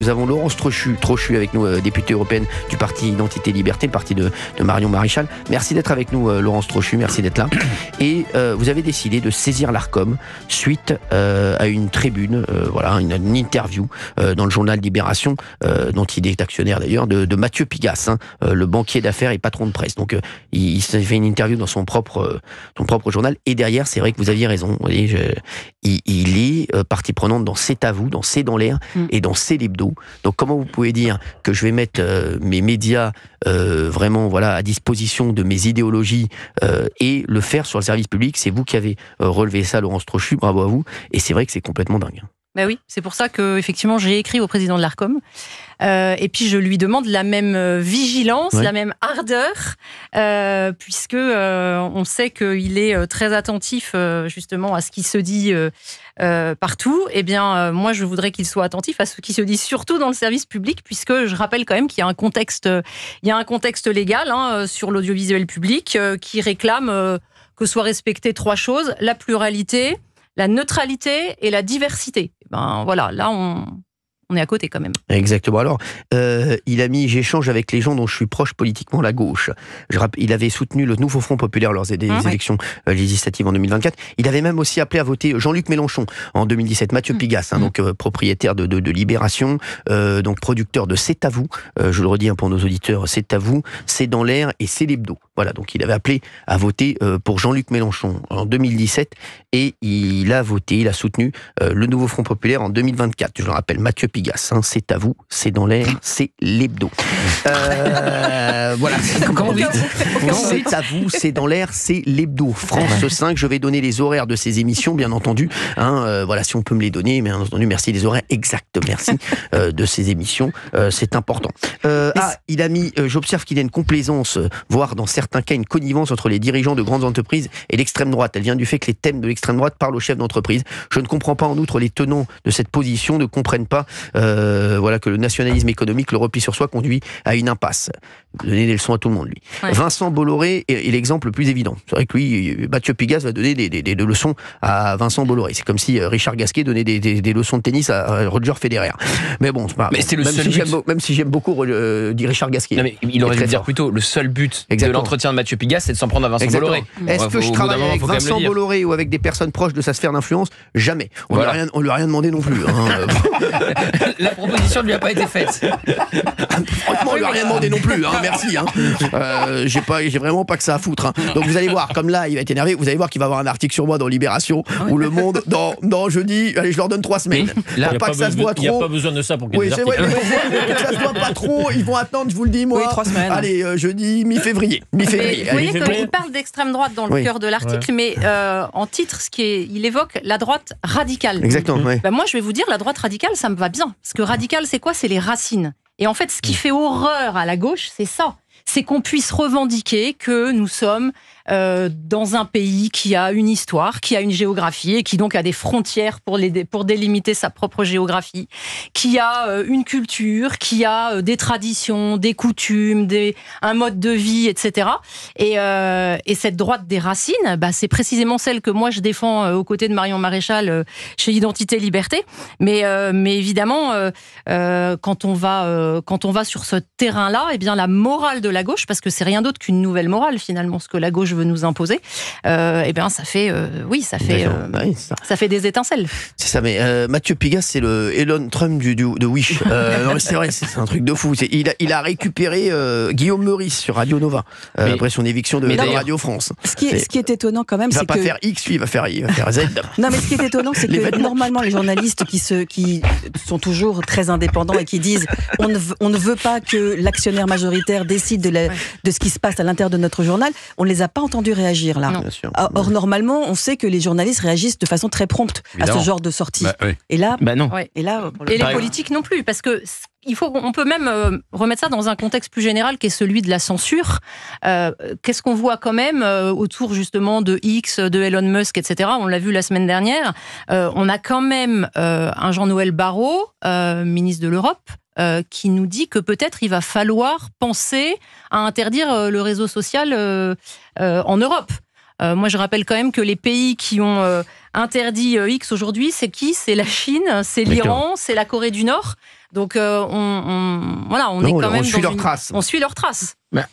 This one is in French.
Nous avons Laurence Trochu avec nous, députée européenne du parti Identité Liberté, le parti de Marion Maréchal. Merci d'être avec nous, Laurence Trochu, merci d'être là. Et vous avez décidé de saisir l'Arcom suite à une tribune, une interview dans le journal Libération, dont il est actionnaire d'ailleurs, de Mathieu Pigasse, le banquier d'affaires et patron de presse. Donc il s'est fait une interview dans son propre journal. Et derrière, c'est vrai que vous aviez raison. Vous voyez, il est partie prenante dans C'est à vous, dans C'est dans l'air et dans C'est l'hebdo. Donc comment vous pouvez dire que je vais mettre mes médias vraiment à disposition de mes idéologies et le faire sur le service public? C'est vous qui avez relevé ça, Laurence Trochu, bravo à vous. Et c'est vrai que c'est complètement dingue. Ben oui, c'est pour ça que effectivement j'ai écrit au président de l'Arcom et puis je lui demande la même vigilance, la même ardeur, puisque on sait qu'il est très attentif justement à ce qui se dit partout. Eh bien, moi je voudrais qu'il soit attentif à ce qui se dit surtout dans le service public, puisque je rappelle quand même qu'il y a un contexte légal sur l'audiovisuel public qui réclame que soient respectées 3 choses: la pluralité, la neutralité et la diversité. Ben voilà, là on est à côté quand même. Exactement. Alors, il a mis « J'échange avec les gens dont je suis proche politiquement, la gauche ». Il avait soutenu le nouveau Front populaire lors des élections législatives en 2024. Il avait même aussi appelé à voter Jean-Luc Mélenchon en 2017. Mathieu Pigasse, donc propriétaire de Libération, donc producteur de C'est à vous. Je le redis pour nos auditeurs, C'est à vous, C'est dans l'air et C'est l'hebdo. Voilà, donc il avait appelé à voter pour Jean-Luc Mélenchon en 2017 et il a soutenu le nouveau Front populaire en 2024. Je le rappelle, Mathieu Pigasse, C'est à vous, C'est dans l'air, C'est l'hebdo. Voilà. Comment vous dites ? C'est à vous, C'est dans l'air, C'est l'hebdo. France 5, je vais donner les horaires de ces émissions, bien entendu. Voilà, si on peut me les donner, bien entendu, merci, les horaires exacts, merci de ces émissions, c'est important. Il a mis, j'observe qu'il y a une complaisance, voire dans certains cas une connivence entre les dirigeants de grandes entreprises et l'extrême droite. Elle vient du fait que les thèmes de l'extrême droite parlent aux chefs d'entreprise. Je ne comprends pas en outre les tenants de cette position ne comprennent pas que le nationalisme économique, le repli sur soi conduit à une impasse. Donner des leçons à tout le monde, lui. Ouais. Vincent Bolloré est l'exemple le plus évident. C'est vrai que lui, Mathieu Pigasse va donner des leçons à Vincent Bolloré. C'est comme si Richard Gasquet donnait des leçons de tennis à Roger Federer. Mais bon, c'est pas. Mais c'était le seul but. Même si j'aime beaucoup Richard Gasquet. Non, mais il aurait dû dire plutôt le seul but de l'entretien de Mathieu Pigasse, c'est de s'en prendre à Vincent Bolloré. Est-ce que je travaille avec Vincent Bolloré ou avec des personnes proches de sa sphère d'influence? Jamais. On lui a rien demandé non plus. La proposition ne lui a pas été faite. Franchement, on lui a rien demandé non plus. Merci. J'ai vraiment pas que ça à foutre. Donc vous allez voir, comme là, il va être énervé. Vous allez voir qu'il va avoir un article sur moi dans Libération ou Le Monde dans jeudi. Allez, je leur donne 3 semaines. Là, pas que ça se voit trop. Il n'y a pas besoin de ça pour qu'il y ait des articles. Pour que ça se voit pas trop, ils vont attendre, je vous le dis, moi. 3 semaines. Allez, jeudi, mi-février. Vous voyez qu'il parle d'extrême droite dans le cœur de l'article, mais en titre, il évoque la droite radicale. Exactement. Moi, je vais vous dire, la droite radicale, ça me va bien. Parce que radical, c'est quoi? C'est les racines. Et en fait, ce qui fait horreur à la gauche, c'est ça. C'est qu'on puisse revendiquer que nous sommes dans un pays qui a une histoire, qui a une géographie et qui donc a des frontières pour délimiter sa propre géographie, qui a une culture, qui a des traditions, des coutumes, un mode de vie, etc. Et cette droite des racines, c'est précisément celle que moi je défends aux côtés de Marion Maréchal chez Identité Liberté. Mais évidemment, quand on va sur ce terrain-là, eh bien la morale de la gauche, parce que c'est rien d'autre qu'une nouvelle morale finalement, ce que la gauche veut nous imposer, eh bien ça fait des étincelles. C'est ça, mais Mathieu Pigasse, c'est le Elon Trump de Wish. Non, c'est vrai, c'est un truc de fou. Il a récupéré Guillaume Meurice sur Radio Nova après son éviction de Radio France. Ce qui est étonnant quand même, c'est que... Il va pas faire X, lui, il va faire Z. Non, mais ce qui est étonnant, c'est que normalement les journalistes qui sont toujours très indépendants et qui disent on ne veut pas que l'actionnaire majoritaire décide de ce qui se passe à l'intérieur de notre journal, on ne les a pas entendus réagir là. Or normalement, on sait que les journalistes réagissent de façon très prompte à ce genre de sortie. Et là, non. Et les politiques non plus, parce que on peut même remettre ça dans un contexte plus général qui est celui de la censure. Qu'est-ce qu'on voit quand même autour justement de X, de Elon Musk, etc. On l'a vu la semaine dernière. On a quand même un Jean-Noël Barrot, ministre de l'Europe, qui nous dit que peut-être il va falloir penser à interdire le réseau social en Europe. Moi, je rappelle quand même que les pays qui ont interdit X aujourd'hui, c'est qui? C'est la Chine, c'est l'Iran, c'est la Corée du Nord. Donc, on est quand même. On suit leurs traces. On suit leurs traces.